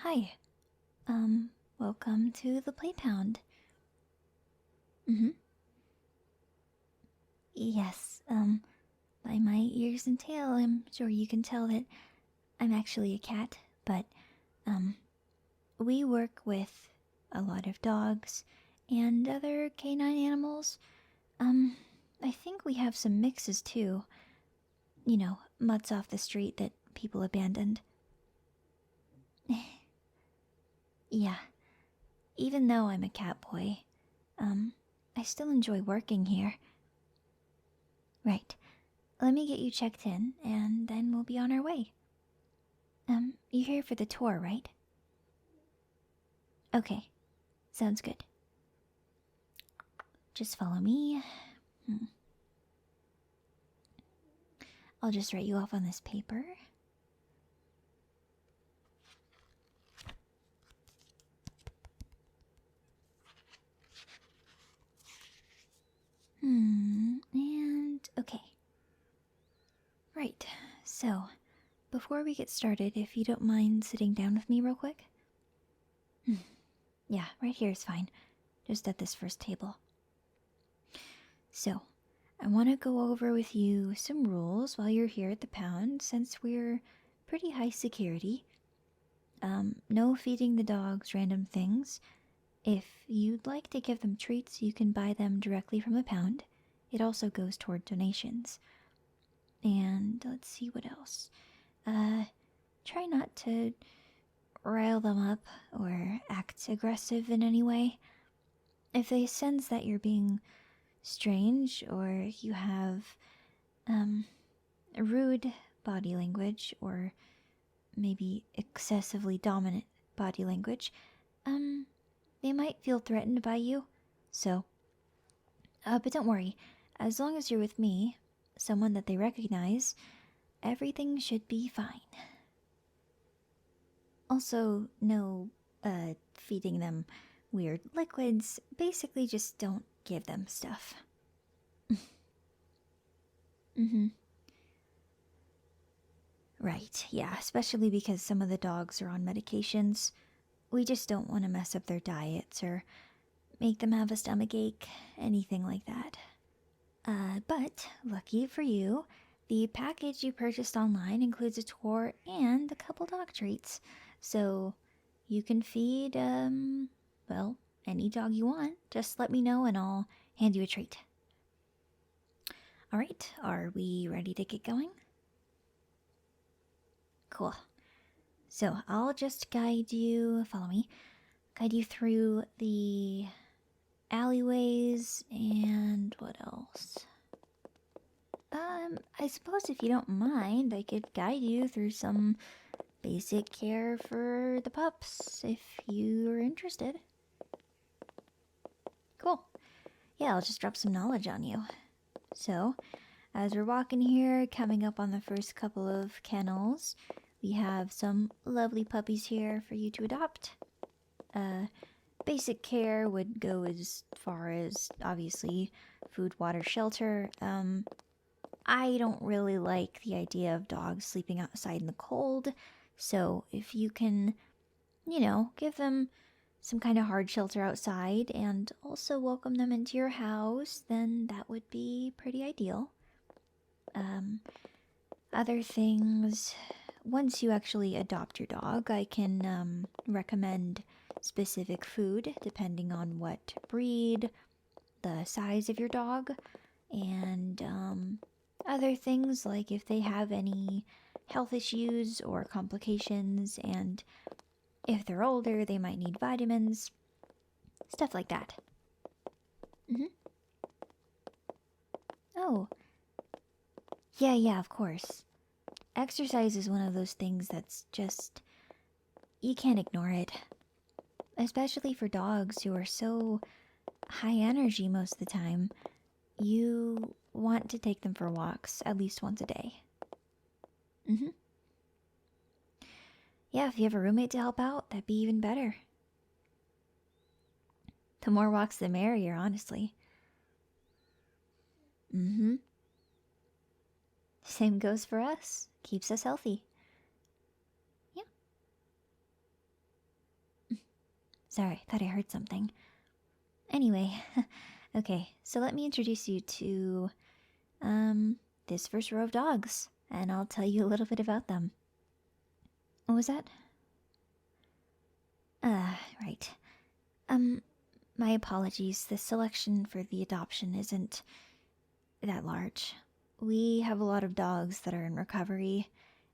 Hi. Welcome to the Playpound. Mm-hmm. Yes, by my ears and tail, I'm sure you can tell that I'm actually a cat, but, um, we work with a lot of dogs and other canine animals. Um, I think we have some mixes too. You know, mutts off the street that people abandoned. Yeah, even though I'm a cat boy, I still enjoy working here. Right. Let me get you checked in, and then we'll be on our way. You're here for the tour, right? Okay, sounds good. Just follow me. I'll just write you off on this paper. And okay. Right, so before we get started, if you don't mind sitting down with me real quick. Yeah, right here is fine. Just at this first table. So, I want to go over with you some rules while you're here at the pound, since we're pretty high security. No feeding the dogs random things. If you'd like to give them treats, you can buy them directly from the pound. It also goes toward donations. And let's see what else. Try not to rile them up or act aggressive in any way. If they sense that you're being strange or you have, rude body language or maybe excessively dominant body language, they might feel threatened by you. So, but don't worry. As long as you're with me, someone that they recognize, everything should be fine. Also, no, feeding them weird liquids. Basically, just don't give them stuff. Mm-hmm. Right, yeah, especially because some of the dogs are on medications. We just don't want to mess up their diets or make them have a stomach ache, anything like that. But lucky for you, the package you purchased online includes a tour and a couple dog treats. So you can feed, well, any dog you want. Just let me know and I'll hand you a treat. Alright, are we ready to get going? Cool. So I'll just follow me, guide you through the alleyways and what else? I suppose if you don't mind, I could guide you through some basic care for the pups if you're interested. Cool. Yeah, I'll just drop some knowledge on you. So, as we're walking here, coming up on the first couple of kennels, we have some lovely puppies here for you to adopt. Basic care would go as far as, obviously, food, water, shelter. I don't really like the idea of dogs sleeping outside in the cold, so if you can, give them some kind of hard shelter outside and also welcome them into your house, then that would be pretty ideal. Other things, once you actually adopt your dog, I can recommend specific food depending on what breed, the size of your dog, and other things like if they have any health issues or complications, and if they're older, they might need vitamins, stuff like that. Oh, yeah, of course. Exercise is one of those things that's just, you can't ignore it. Especially for dogs who are so high energy most of the time. You want to take them for walks at least once a day. Yeah, if you have a roommate to help out, that'd be even better. The more walks the merrier, honestly. Same goes for us. Keeps us healthy. Yeah. Sorry, thought I heard something. Anyway, okay, so let me introduce you to, this first row of dogs, and I'll tell you a little bit about them. What was that? Right. My apologies. The selection for the adoption isn't that large. We have a lot of dogs that are in recovery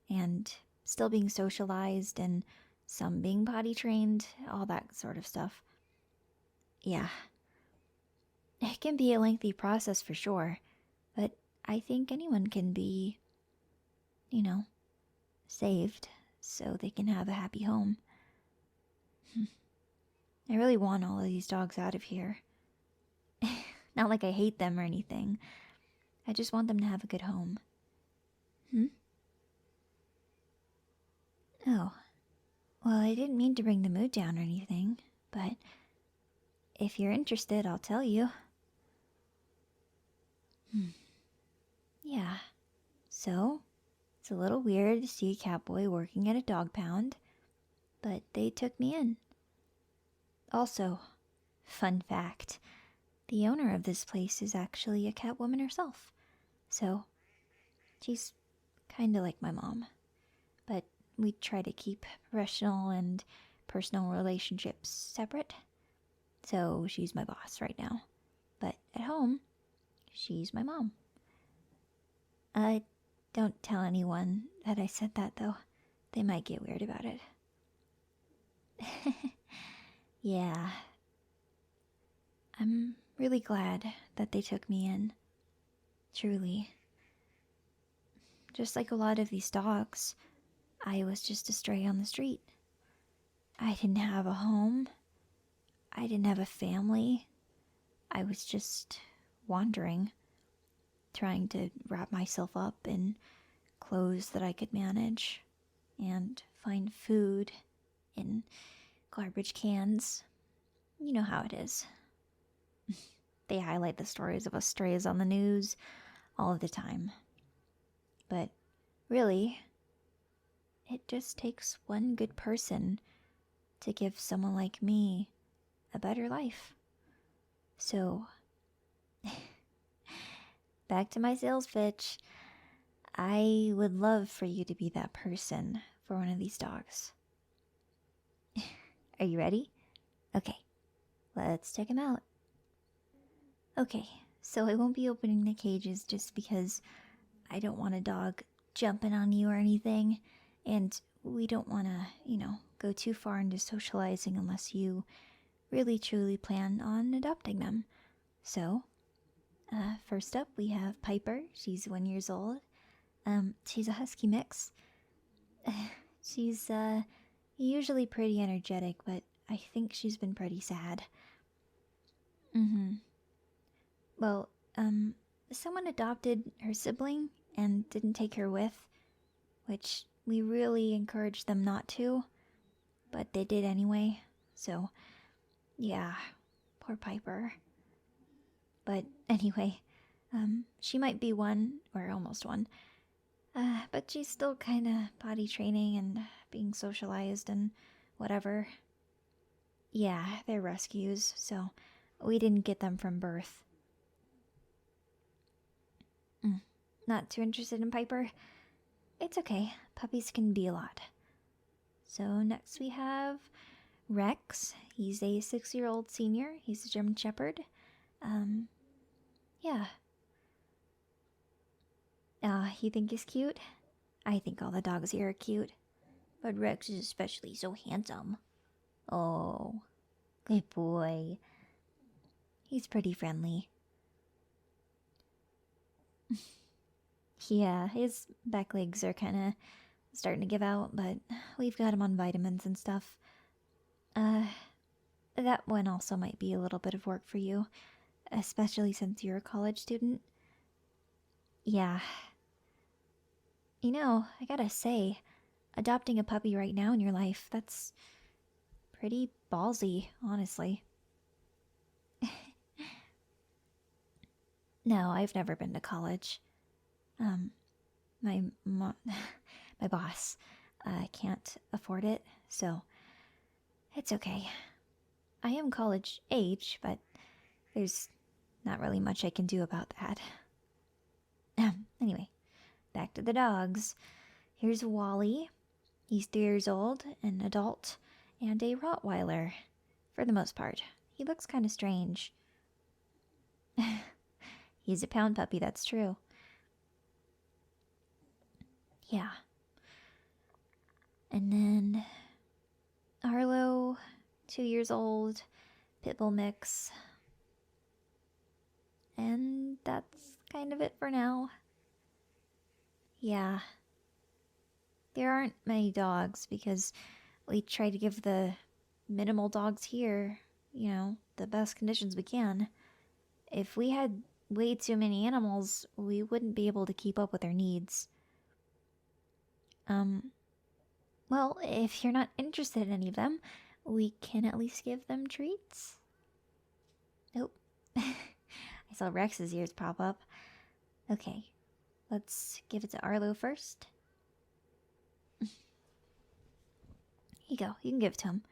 and still being socialized, and some being potty trained, all that sort of stuff. Yeah. It can be a lengthy process for sure, but I think anyone can be, saved so they can have a happy home. I really want all of these dogs out of here. Not like I hate them or anything. I just want them to have a good home. Oh. Well, I didn't mean to bring the mood down or anything, but if you're interested, I'll tell you. Yeah. So, it's a little weird to see a Catboy working at a dog pound, but they took me in. Also, fun fact, the owner of this place is actually a cat woman herself. So, she's kinda like my mom. But we try to keep professional and personal relationships separate. So, she's my boss right now. But at home, she's my mom. Don't tell anyone that I said that, though. They might get weird about it. Yeah. I'm really glad that they took me in. Truly. Just like a lot of these dogs, I was just a stray on the street. I didn't have a home. I didn't have a family. I was just wandering, trying to wrap myself up in clothes that I could manage and find food in garbage cans. You know how it is. They highlight the stories of us strays on the news all of the time. But really, it just takes one good person to give someone like me a better life. So, back to my sales pitch. I would love for you to be that person for one of these dogs. Are you ready? Okay, let's check him out. Okay, so I won't be opening the cages just because I don't want a dog jumping on you or anything, and we don't want to, go too far into socializing unless you really truly plan on adopting them. So, first up we have Piper. She's 1 year old. She's a husky mix. She's usually pretty energetic, but I think she's been pretty sad. Well, someone adopted her sibling and didn't take her with, which we really encouraged them not to, but they did anyway. So, yeah, poor Piper. But anyway, she might be one, or almost one, but she's still kinda potty training and being socialized and whatever. Yeah, they're rescues, so we didn't get them from birth. Not too interested in Piper? It's okay, puppies can be a lot. So next we have Rex. He's a 6-year-old senior. He's a German Shepherd. Yeah. You think he's cute? I think all the dogs here are cute. But Rex is especially so handsome. Oh, good boy. He's pretty friendly. Yeah, his back legs are kind of starting to give out, but we've got him on vitamins and stuff. That one also might be a little bit of work for you, especially since you're a college student. Yeah. I gotta say, adopting a puppy right now in your life, that's pretty ballsy, honestly. No, I've never been to college. My my boss can't afford it, so it's okay. I am college age, but there's not really much I can do about that. Anyway, back to the dogs. Here's Wally. He's 3 years old, an adult, and a Rottweiler, for the most part. He looks kind of strange. He's a pound puppy, that's true. Yeah. And then Arlo, 2 years old, Pitbull mix. And that's kind of it for now. Yeah. There aren't many dogs because we try to give the minimal dogs here, the best conditions we can. If we had way too many animals, we wouldn't be able to keep up with their needs. Well, if you're not interested in any of them, we can at least give them treats. Nope. I saw Rex's ears pop up. Okay, let's give it to Arlo first. Here you go, you can give it to him.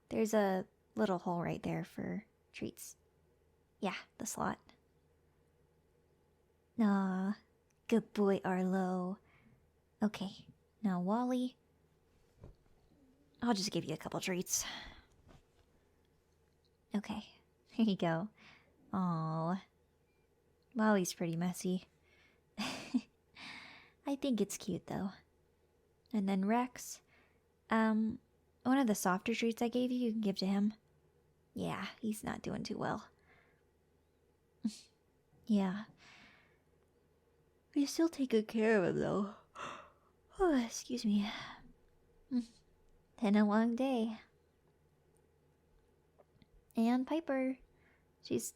There's a little hole right there for treats. Yeah, the slot. Aw, good boy, Arlo. Okay, now Wally. I'll just give you a couple treats. Okay, here you go. Aw, Wally's pretty messy. I think it's cute though. And then Rex. One of the softer treats I gave you can give to him. Yeah, he's not doing too well. Yeah. We still take good care of him though. Oh, excuse me. Been a long day. And Piper. She's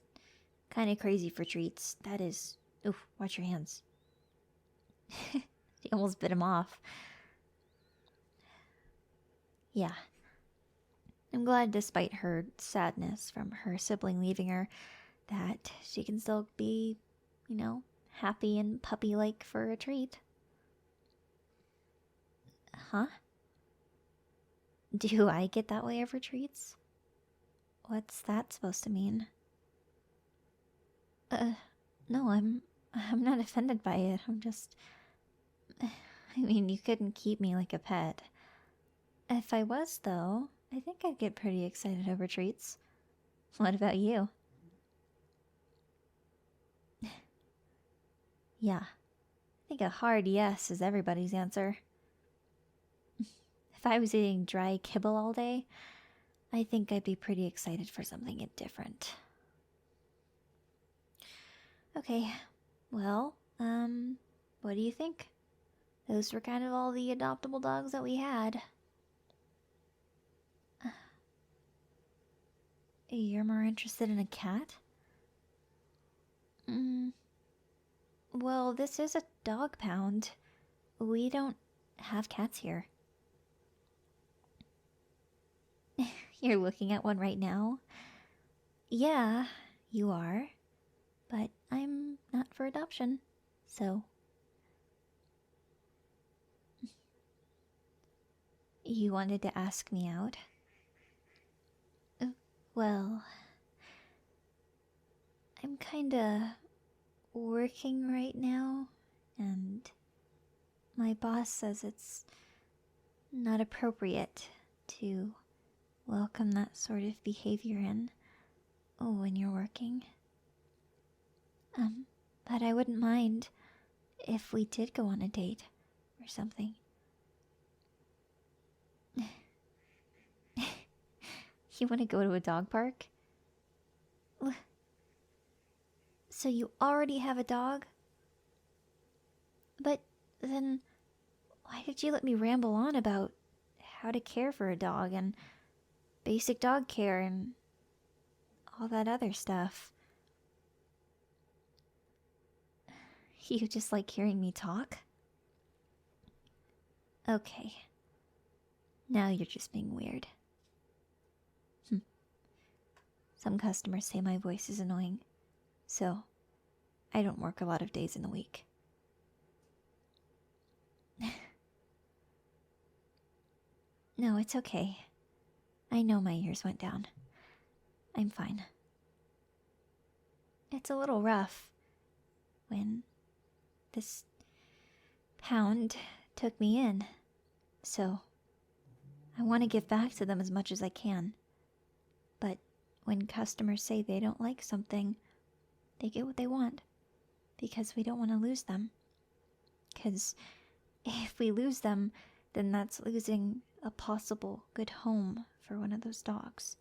kind of crazy for treats. That is... Oof, watch your hands. She almost bit him off. Yeah. I'm glad despite her sadness from her sibling leaving her, that she can still be, happy and puppy-like for a treat. Huh? Do I get that way over treats? What's that supposed to mean? No, I'm not offended by it. I'm just... I mean, you couldn't keep me like a pet. If I was, though, I think I'd get pretty excited over treats. What about you? Yeah. I think a hard yes is everybody's answer. If I was eating dry kibble all day, I think I'd be pretty excited for something different. Okay, well, what do you think? Those were kind of all the adoptable dogs that we had. You're more interested in a cat? Well, this is a dog pound. We don't have cats here. You're looking at one right now? Yeah, you are. But I'm not for adoption, so... You wanted to ask me out? Well... I'm kinda... working right now, and... my boss says it's... not appropriate to welcome that sort of behavior in when you're working. But I wouldn't mind if we did go on a date or something. You want to go to a dog park? So you already have a dog? But then why did you let me ramble on about how to care for a dog and basic dog care and all that other stuff? You just like hearing me talk? Okay. Now you're just being weird. Some customers say my voice is annoying, so I don't work a lot of days in the week. No, it's okay. I know my ears went down. I'm fine. It's a little rough when this pound took me in, so I want to give back to them as much as I can. But when customers say they don't like something, they get what they want, because we don't want to lose them. Because if we lose them, then that's losing a possible good home for one of those dogs.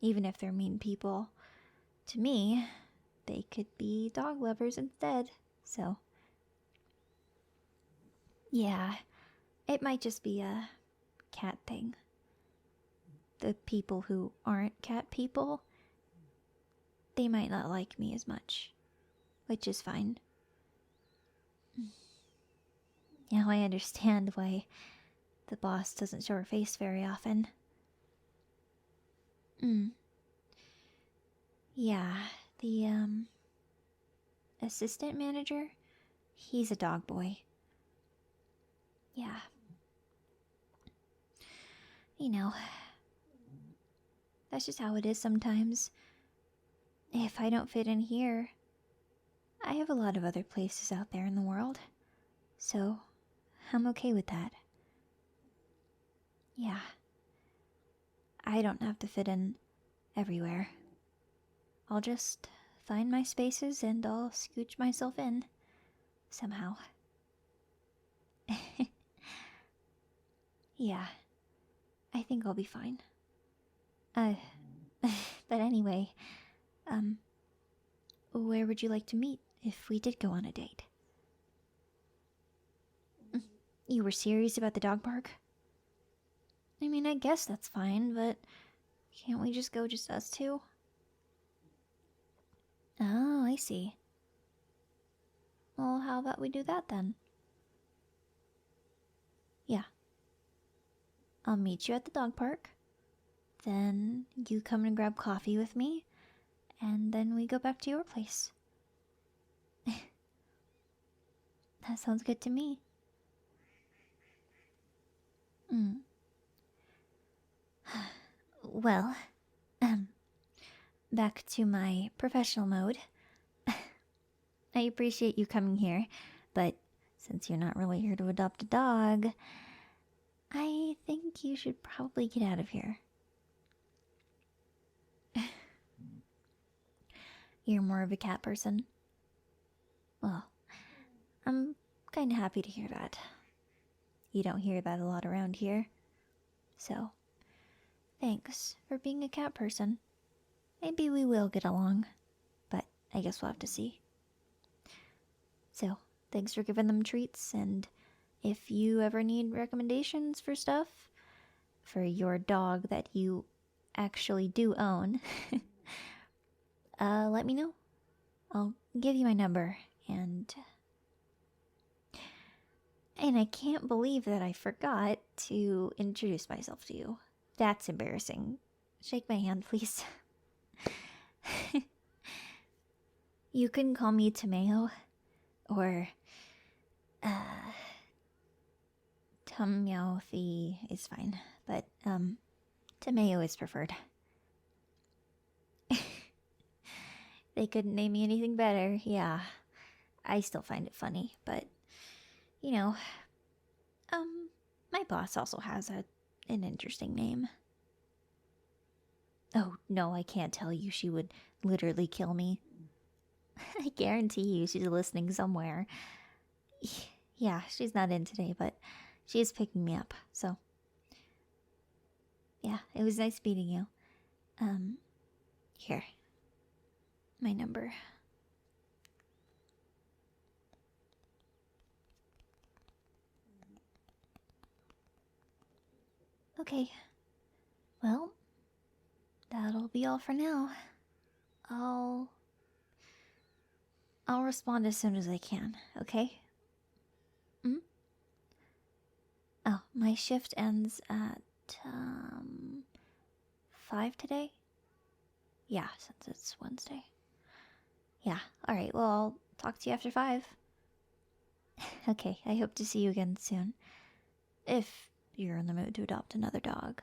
Even if they're mean people, to me, they could be dog lovers instead, so... Yeah, it might just be a cat thing. The people who aren't cat people, they might not like me as much, which is fine. Now I understand why the boss doesn't show her face very often. Yeah, the, assistant manager, he's a dog boy. Yeah. You know, that's just how it is sometimes. If I don't fit in here, I have a lot of other places out there in the world. So, I'm okay with that. Yeah. I don't have to fit in everywhere. I'll just find my spaces and I'll scooch myself in. Somehow. Yeah. I think I'll be fine. But anyway, where would you like to meet if we did go on a date? You were serious about the dog park? I mean, I guess that's fine, but can't we just go just us two? Oh, I see. Well, how about we do that then? Yeah. I'll meet you at the dog park. Then you come and grab coffee with me, and then we go back to your place. That sounds good to me. Well, back to my professional mode. I appreciate you coming here, but since you're not really here to adopt a dog, I think you should probably get out of here. You're more of a cat person? Well, I'm kinda happy to hear that. You don't hear that a lot around here. So, thanks for being a cat person. Maybe we will get along, but I guess we'll have to see. So, thanks for giving them treats, and if you ever need recommendations for stuff for your dog that you actually do own, let me know. I'll give you my number, and I can't believe that I forgot to introduce myself to you. That's embarrassing. Shake my hand, please. You can call me Tomeo, or, Tummeouthy is fine, but, Tomeo is preferred. They couldn't name me anything better, yeah. I still find it funny, but, you know, my boss also has an interesting name. Oh, no, I can't tell you. She would literally kill me. I guarantee you she's listening somewhere. Yeah, she's not in today, but she is picking me up, so. Yeah, it was nice meeting you. Here. My number. Okay. Well, that'll be all for now. I'll respond as soon as I can, okay? Oh, my shift ends at, 5 today? Yeah, since it's Wednesday. Yeah, alright, well, I'll talk to you after 5. Okay, I hope to see you again soon. If you're in the mood to adopt another dog.